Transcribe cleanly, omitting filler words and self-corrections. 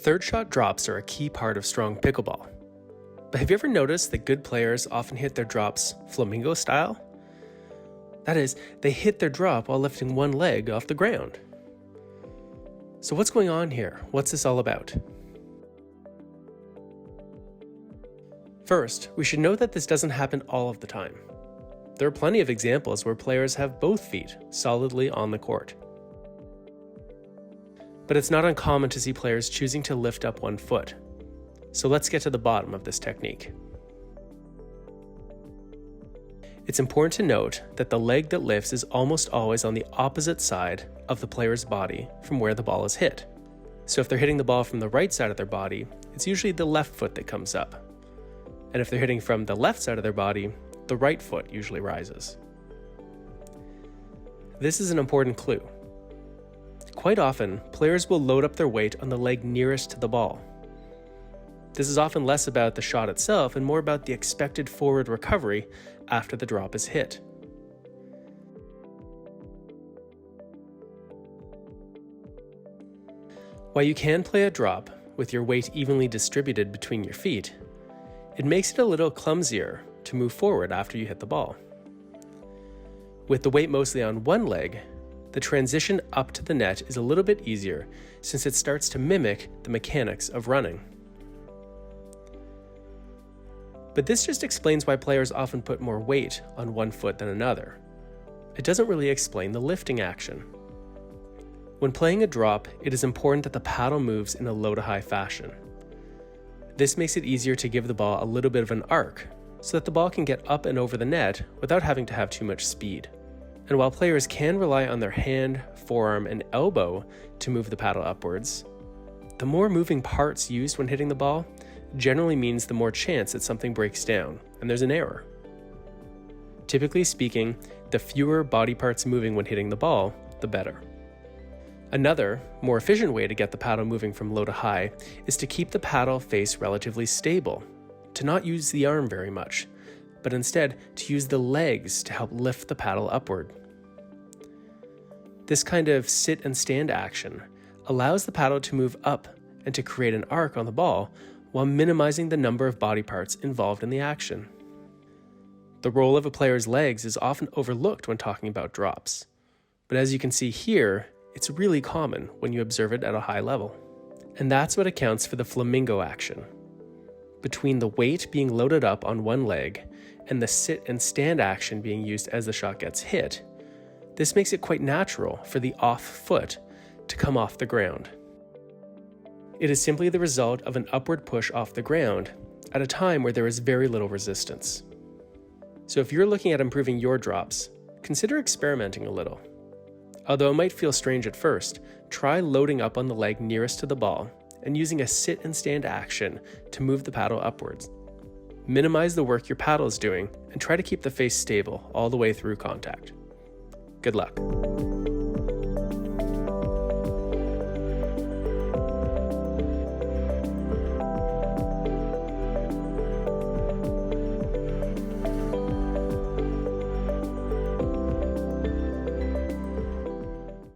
Third shot drops are a key part of strong pickleball. But have you ever noticed that good players often hit their drops flamingo style? That is, they hit their drop while lifting one leg off the ground. So what's going on here? What's this all about? First, we should note that this doesn't happen all of the time. There are plenty of examples where players have both feet solidly on the court. But it's not uncommon to see players choosing to lift up one foot. So let's get to the bottom of this technique. It's important to note that the leg that lifts is almost always on the opposite side of the player's body from where the ball is hit. So if they're hitting the ball from the right side of their body, it's usually the left foot that comes up. And if they're hitting from the left side of their body, the right foot usually rises. This is an important clue. Quite often, players will load up their weight on the leg nearest to the ball. This is often less about the shot itself and more about the expected forward recovery after the drop is hit. While you can play a drop with your weight evenly distributed between your feet, it makes it a little clumsier to move forward after you hit the ball. With the weight mostly on one leg, the transition up to the net is a little bit easier since it starts to mimic the mechanics of running. But this just explains why players often put more weight on one foot than another. It doesn't really explain the lifting action. When playing a drop, it is important that the paddle moves in a low to high fashion. This makes it easier to give the ball a little bit of an arc so that the ball can get up and over the net without having to have too much speed. And while players can rely on their hand, forearm, and elbow to move the paddle upwards, the more moving parts used when hitting the ball generally means the more chance that something breaks down and there's an error. Typically speaking, the fewer body parts moving when hitting the ball, the better. Another, more efficient way to get the paddle moving from low to high is to keep the paddle face relatively stable, to not use the arm very much, but instead to use the legs to help lift the paddle upward. This kind of sit and stand action allows the paddle to move up and to create an arc on the ball while minimizing the number of body parts involved in the action. The role of a player's legs is often overlooked when talking about drops, but as you can see here, it's really common when you observe it at a high level. And that's what accounts for the flamingo action. Between the weight being loaded up on one leg and the sit and stand action being used as the shot gets hit, this makes it quite natural for the off foot to come off the ground. It is simply the result of an upward push off the ground at a time where there is very little resistance. So if you're looking at improving your drops, consider experimenting a little. Although it might feel strange at first, try loading up on the leg nearest to the ball and using a sit and stand action to move the paddle upwards. Minimize the work your paddle is doing and try to keep the face stable all the way through contact. Good luck.